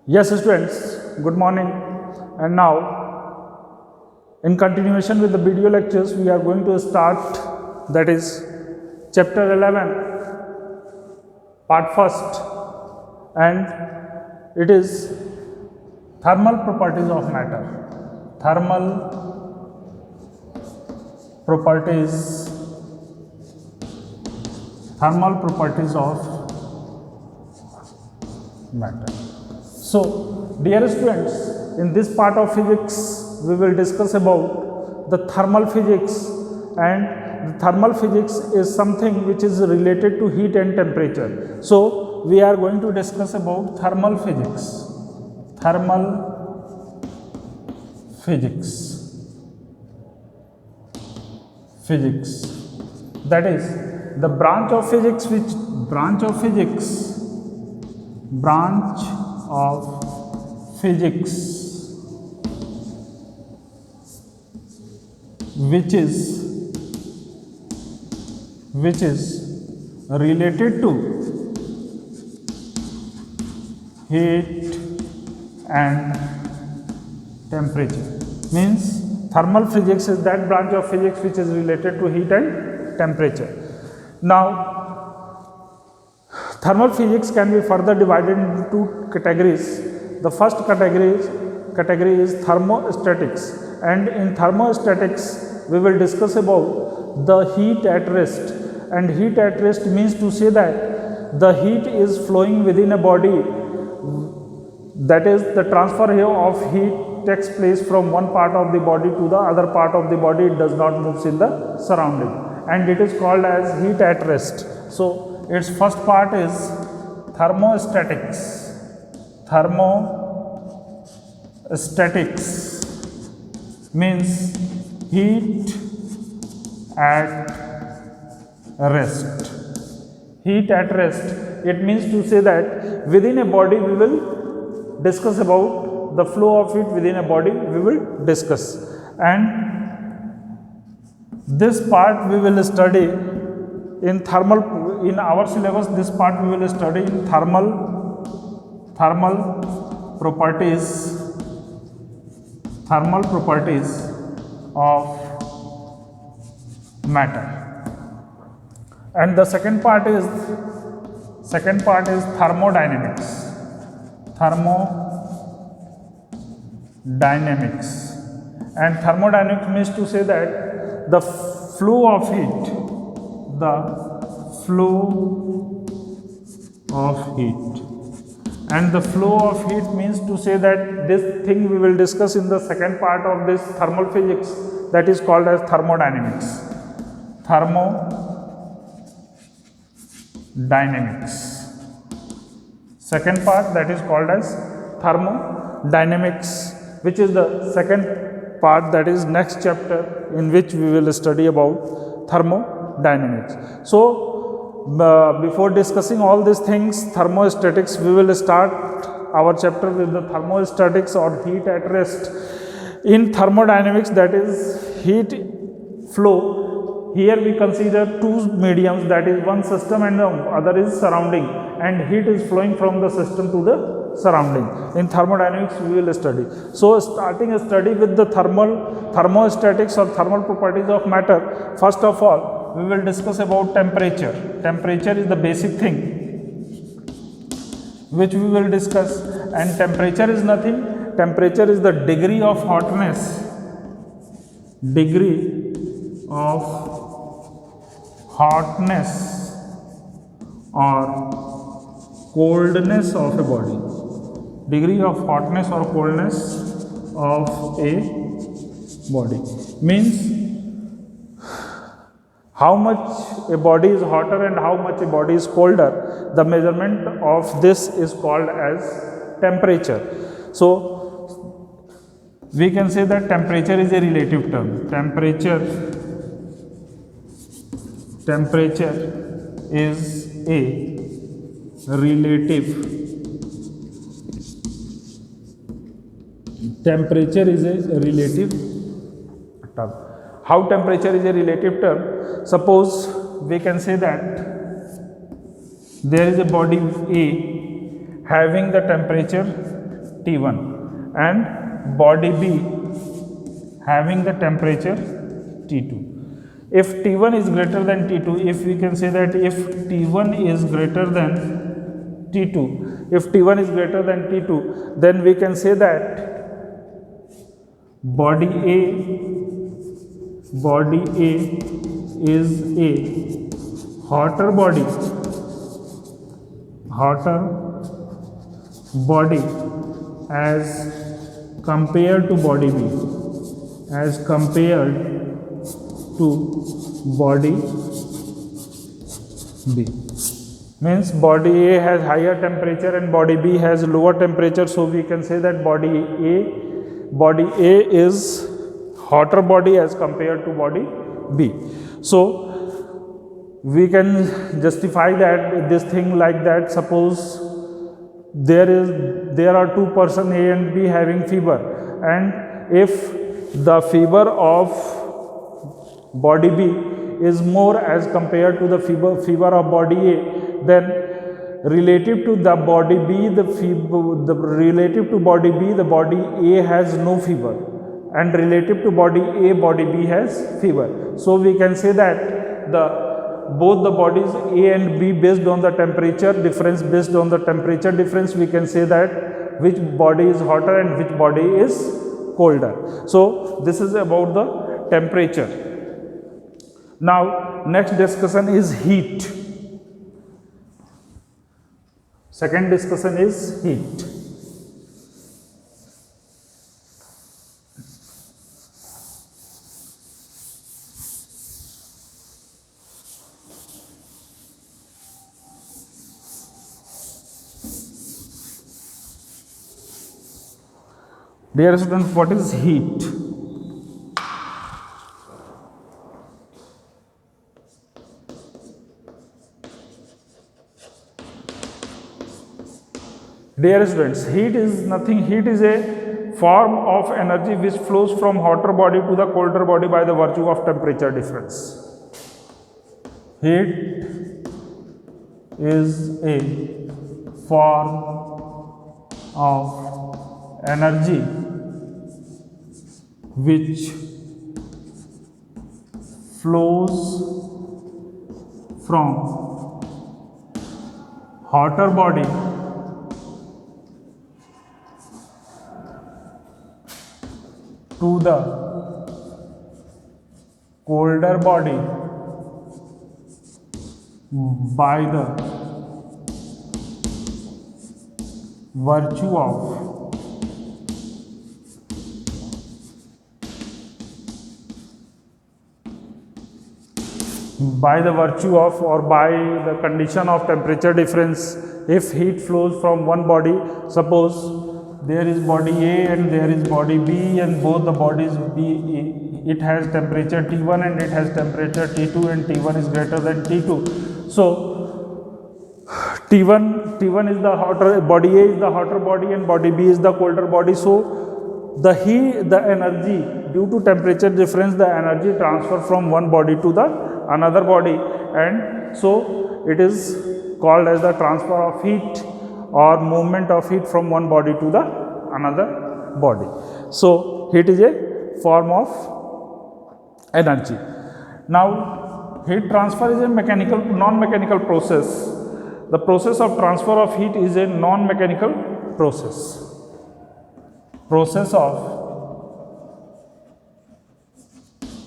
Yes, students, good morning. And now, in continuation with the video lectures, we are going to start, that is, chapter 11, part first, and it is thermal properties of matter. Thermal properties, thermal properties of matter. So, dear students, in this part of physics, we will discuss about the thermal physics, and the thermal physics is something which is related to heat and temperature. So, we are going to discuss about thermal physics. Thermal physics. Physics. That is the branch of physics which which is related to heat and temperature. Means thermal physics is that branch of physics which is related to heat and temperature. Now, thermal physics can be further divided into two categories. The first category is thermostatics, and in thermostatics we will discuss about the heat at rest. And heat at rest means to say that the heat is flowing within a body, that is, the transfer here of heat takes place from one part of the body to the other part of the body. It does not move in the surrounding, and it is called as heat at rest. So, its first part is thermostatics. Thermostatics means heat at rest. Heat at rest, it means to say that within a body we will discuss about the flow of heat within a body, we will discuss. And this part we will study in in our syllabus. This part we will study in thermal properties of matter. And the second part is thermodynamics. And thermodynamics means to say that the flow of heat, and the flow of heat means to say that this thing we will discuss in the second part of this thermal physics, that is called as thermodynamics. Second part, that is called as thermodynamics, which is the second part, that is next chapter, in which we will study about thermodynamics. So, before discussing all these things, thermostatics, we will start our chapter with the thermostatics or heat at rest. In thermodynamics, that is heat flow. Here we consider two mediums, that is one system and the other is surrounding, and heat is flowing from the system to the surrounding. In thermodynamics we will study. So, starting a study with the thermostatics or thermal properties of matter, first of all we will discuss about temperature. Temperature is the basic thing which we will discuss, and temperature is nothing. Temperature is the degree of hotness or coldness of a body. Degree of hotness or coldness of a body means how much a body is hotter and how much a body is colder. The measurement of this is called as temperature. So, we can say that temperature is a relative term. Temperature is a relative. Temperature is a relative term. How temperature is a relative term? Suppose we can say that there is a body A having the temperature T1 and body B having the temperature T2. If T1 is greater than T2, if we can say that if T1 is greater than T2, if T1 is greater than T2, then we can say that body A is a hotter body as compared to body B, as compared to body B. Means body A has higher temperature and body B has lower temperature, so we can say that body A is hotter body as compared to body B. So we can justify that this thing like that. Suppose there are two person A and B having fever, and if the fever of body B is more as compared to the fever of body A, then relative to the body B, relative to body B, the body A has no fever, and relative to body A, body B has fever. So we can say that both the bodies A and B, based on the temperature difference, we can say that which body is hotter and which body is colder. So this is about the temperature. Now next discussion is heat. Second discussion is heat. Dear students, what is heat? Dear students, heat is nothing. Heat is a form of energy which flows from hotter body to the colder body by the virtue of temperature difference. Heat is a form of energy which flows from hotter body to the colder body by the virtue of or by the condition of temperature difference. If heat flows from one body, suppose there is body A and there is body B, and both the bodies B, it has temperature T1 and it has temperature T2, and T1 is greater than T2. So T1 is the hotter body, A is the hotter body and body B is the colder body. So the energy due to temperature difference, the energy transfer from one body to the another body, and so it is called as the transfer of heat or movement of heat from one body to the another body. So heat is a form of energy. Now heat transfer is a non-mechanical process. The process of transfer of heat is a non-mechanical process. Process of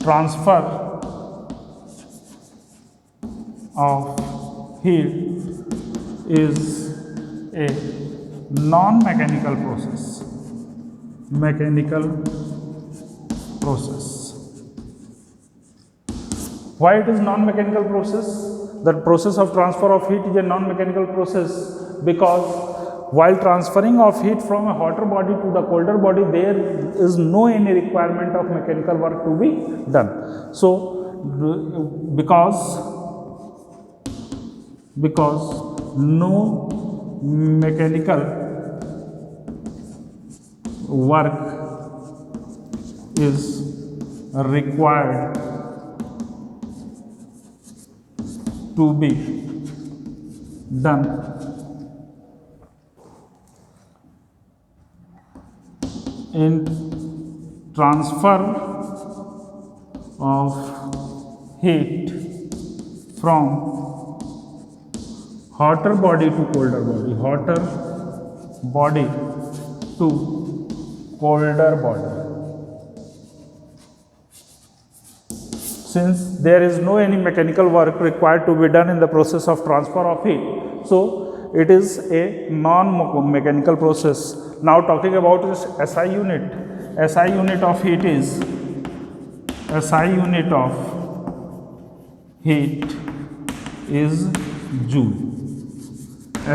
transfer of heat is a non-mechanical process. Why it is non-mechanical process? The process of transfer of heat is a non-mechanical process because while transferring of heat from a hotter body to the colder body, there is no any requirement of mechanical work to be done. So because no mechanical work is required to be done in transfer of heat from hotter body to colder body, hotter body to colder body. Since there is no any mechanical work required to be done in the process of transfer of heat, so it is a non-mechanical process. Now talking about this SI unit. SI unit of heat is SI unit of heat is joule.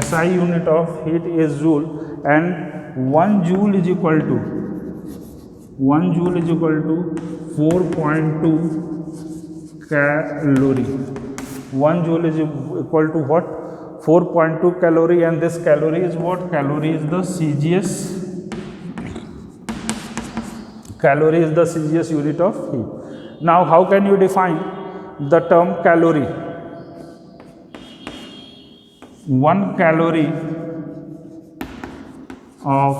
SI unit of heat is joule, and 1 joule is equal to 4.2 calorie. 1 joule is equal to what? 4.2 calorie, and this calorie is what? Calorie is the CGS. Calorie is the CGS unit of heat. Now how can you define the term calorie? 1 calorie of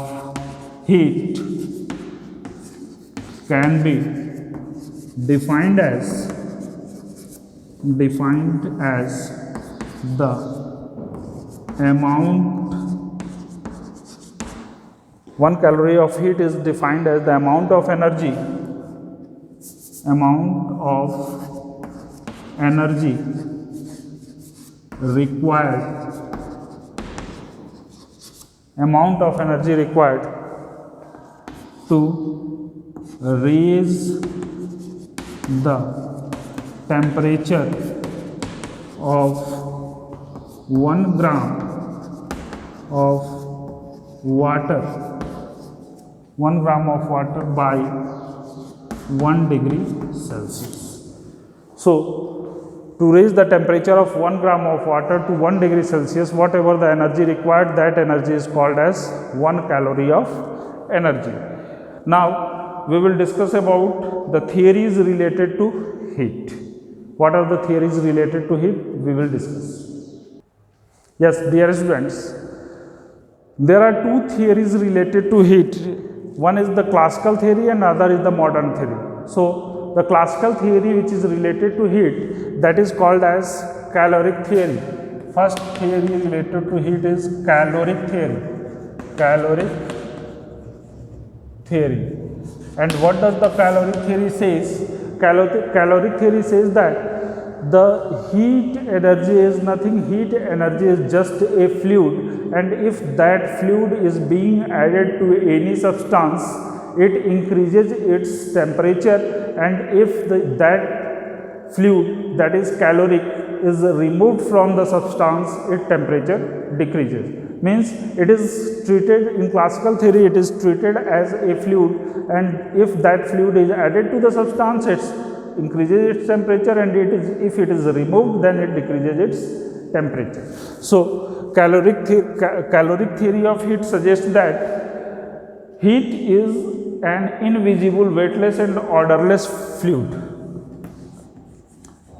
heat can be defined as the amount. 1 calorie of heat is defined as the amount of energy required to raise the temperature of 1 gram of water by 1 degree Celsius. So to raise the temperature of 1 gram of water to 1 degree Celsius, whatever the energy required, that energy is called as 1 calorie of energy. Now we will discuss about the theories related to heat. What are the theories related to heat? We will discuss. Yes, dear students, there are 2 theories related to heat. One is the classical theory and other is the modern theory. So the classical theory which is related to heat, that is called as caloric theory. First theory related to heat is caloric theory. And what does the caloric theory says? Caloric theory says that the heat energy is nothing. Heat energy is just a fluid, and if that fluid is being added to any substance, it increases its temperature, and if that fluid, that is caloric, is removed from the substance, its temperature decreases. Means it is treated in classical theory, it is treated as a fluid, and if that fluid is added to the substance, it increases its temperature, and if it is removed, then it decreases its temperature. So caloric theory of heat suggests that heat is an invisible, weightless and odorless fluid.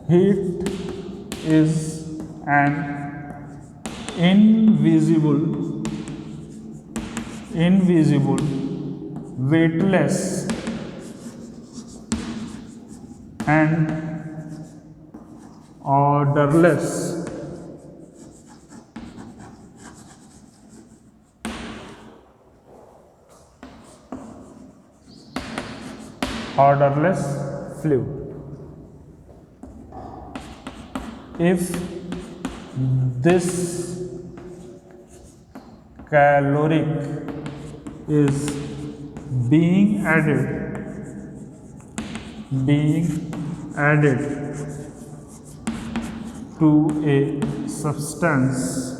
Heat is an invisible, weightless and odorless fluid. If this caloric is being added to a substance,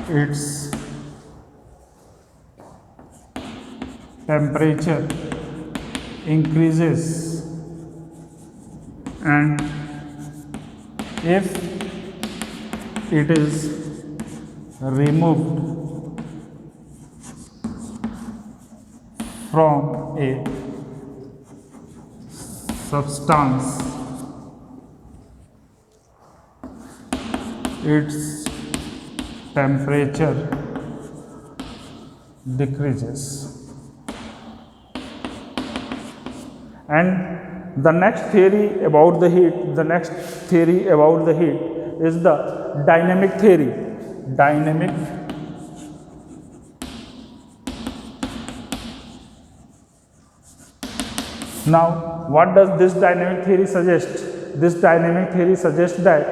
its temperature increases, and if it is removed from a substance, its temperature decreases. And the next theory about the heat, is the dynamic theory. Now, what does this dynamic theory suggest? This dynamic theory suggests that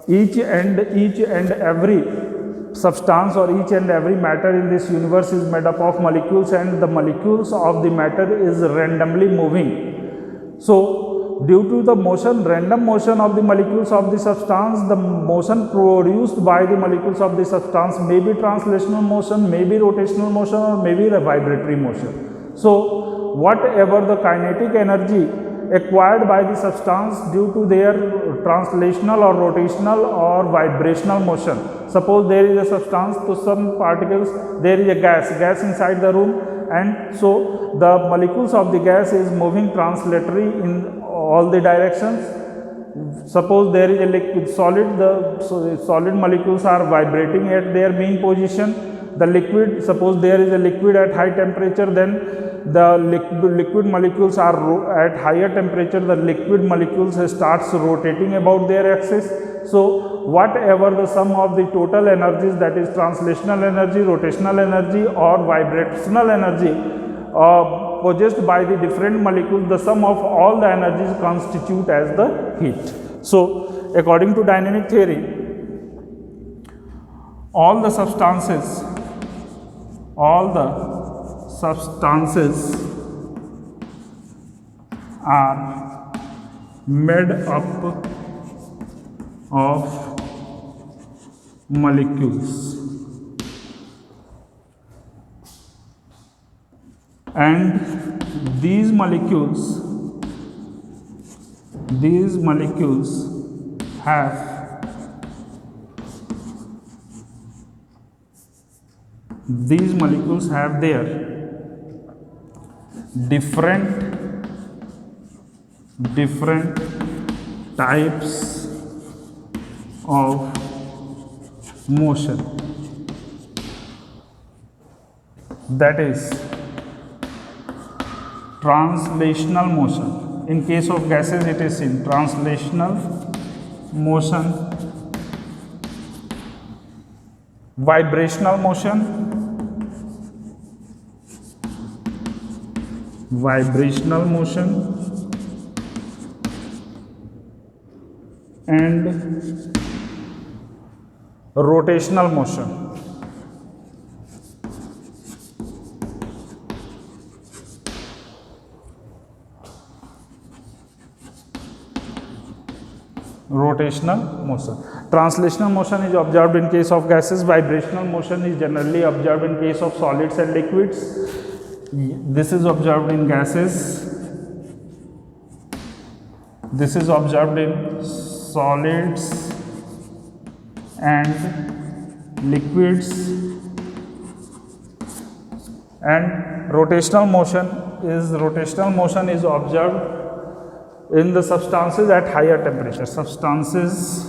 each and every substance or each and every matter in this universe is made up of molecules, and the molecules of the matter is randomly moving. So, due to the random motion of the molecules of the substance, the motion produced by the molecules of the substance may be translational motion, may be rotational motion, or may be a vibratory motion. So, whatever the kinetic energy acquired by the substance due to their translational or rotational or vibrational motion. Suppose there is a substance, to some particles there is a gas inside the room, and so the molecules of the gas is moving translatory in all the directions. Suppose there is a liquid solid, the solid molecules are vibrating at their mean position. The liquid, suppose there is a liquid at high temperature, then the liquid molecules are at higher temperature, the liquid molecules starts rotating about their axis. So, whatever the sum of the total energies, that is translational energy, rotational energy or vibrational energy possessed by the different molecules, the sum of all the energies constitute as the heat. So, according to dynamic theory, all the substances are made up of molecules, and these molecules have their different types of motion, that is translational motion. In case of gases, it is in translational motion, vibrational motion, and rotational motion. Translational motion is observed in case of gases. Vibrational motion is generally observed in case of solids and liquids. This is observed in gases. This is observed in solids and liquids. And rotational motion is observed in the substances at higher temperature. Substances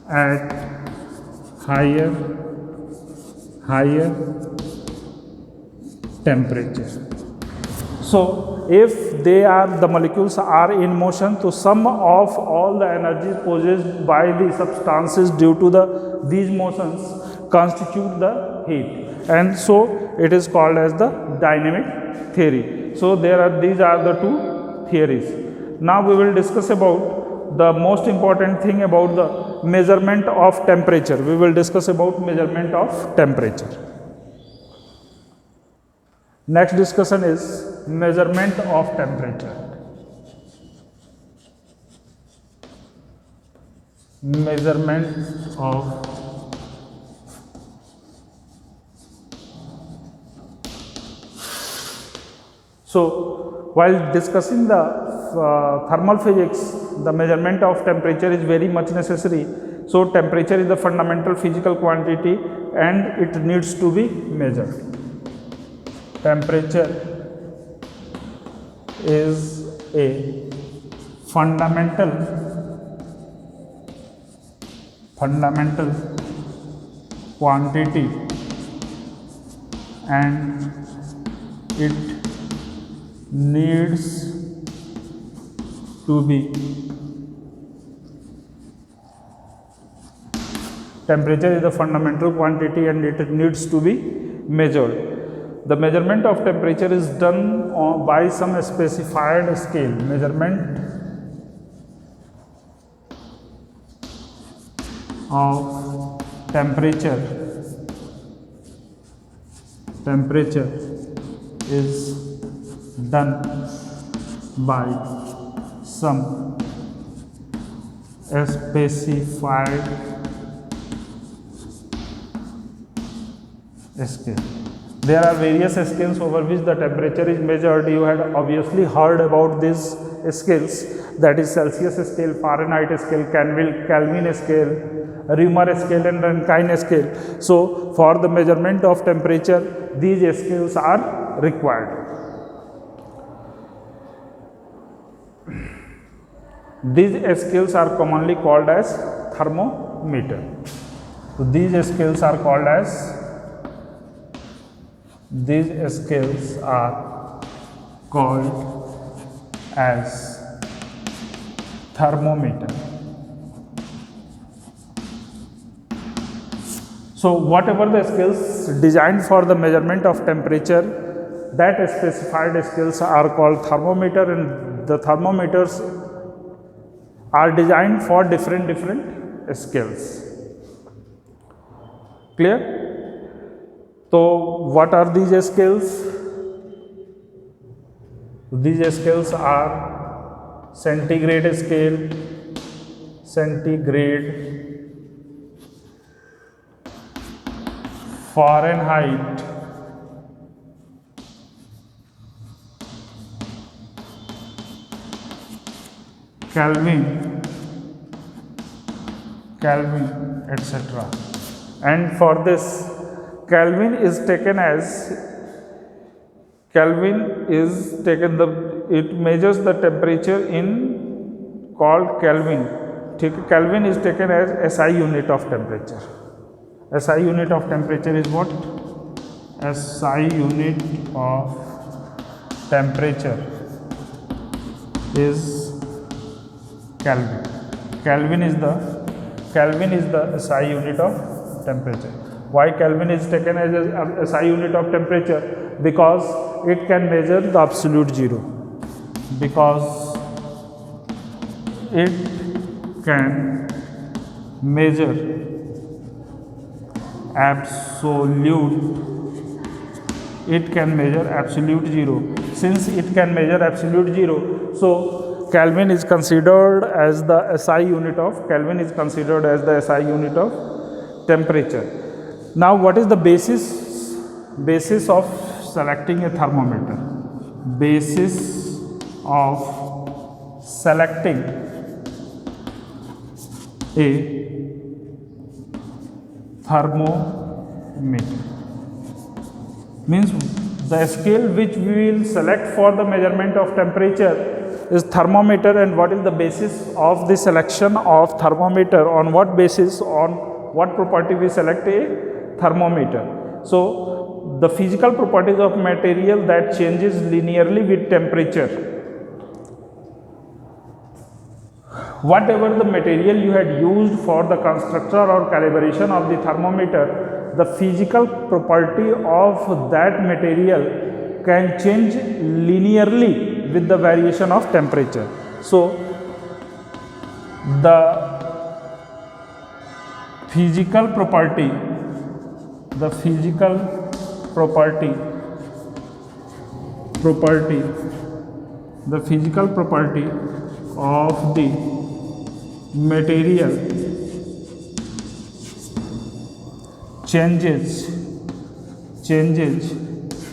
at higher temperature. So, if the molecules are in motion, so sum of all the energies possessed by the substances due to these motions constitute the heat, and so it is called as the dynamic theory. So, these are the two theories. Now, we will discuss about the most important thing about the measurement of temperature. We will discuss about measurement of temperature. Next discussion is measurement of temperature. Measurement of So, while discussing the thermal physics, the measurement of temperature is very much necessary. So, temperature is the fundamental physical quantity and it needs to be measured. Temperature is a fundamental fundamental quantity and it needs to be temperature is the fundamental quantity and it needs to be measured. The measurement of temperature is done by some specified scale. Measurement of temperature is done by some specified scale. There are various scales over which the temperature is measured. You had obviously heard about these scales, that is Celsius scale, Fahrenheit scale, Kelvin scale, Reaumur scale and Rankine scale. So for the measurement of temperature, these scales are required. These scales are commonly called as thermometer. So these scales are called as thermometer. So whatever the scales designed for the measurement of temperature, that specified scales are called thermometer, and the thermometers are designed for different scales. Clear? So what are these scales? These scales are centigrade scale, Fahrenheit, Kelvin, etc. And for this, Kelvin is taken, it measures the temperature in called Kelvin. Kelvin is taken as SI unit of temperature. SI unit of temperature is what? SI unit of temperature is Kelvin. Kelvin is the SI unit of temperature. Why Kelvin is taken as a SI unit of temperature? Because it can measure the absolute zero. Because it can measure absolute zero. Since it can measure absolute zero, so Kelvin is considered as the SI unit of temperature. Now what is the basis of selecting a thermometer? Basis of selecting a thermometer means the scale which we will select for the measurement of temperature is thermometer. And what is the basis of the selection of thermometer? On what basis, on what property we select a thermometer? So the physical properties of material that changes linearly with temperature. Whatever the material you had used for the construction or calibration of the thermometer, the physical property of that material can change linearly with the variation of temperature. So the physical property of the material changes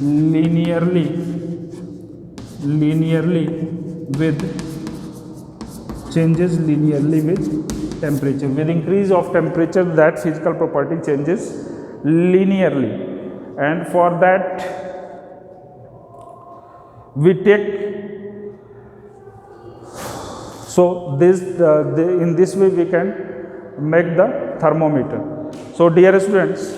linearly with temperature. With increase of temperature, that physical property changes linearly, and for that we take in this way we can make the thermometer. So dear students,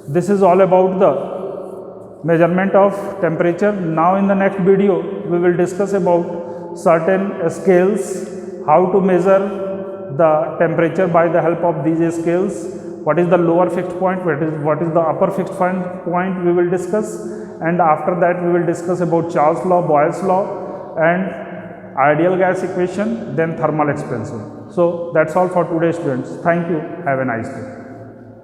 this is all about the measurement of temperature. Now in the next video we will discuss about certain scales, how to measure the temperature by the help of these scales. What is the lower fixed point, what is the upper fixed point we will discuss, and after that we will discuss about Charles law, Boyle's law, and ideal gas equation, then thermal expansion. So that's all for today students. Thank you. Have a nice day.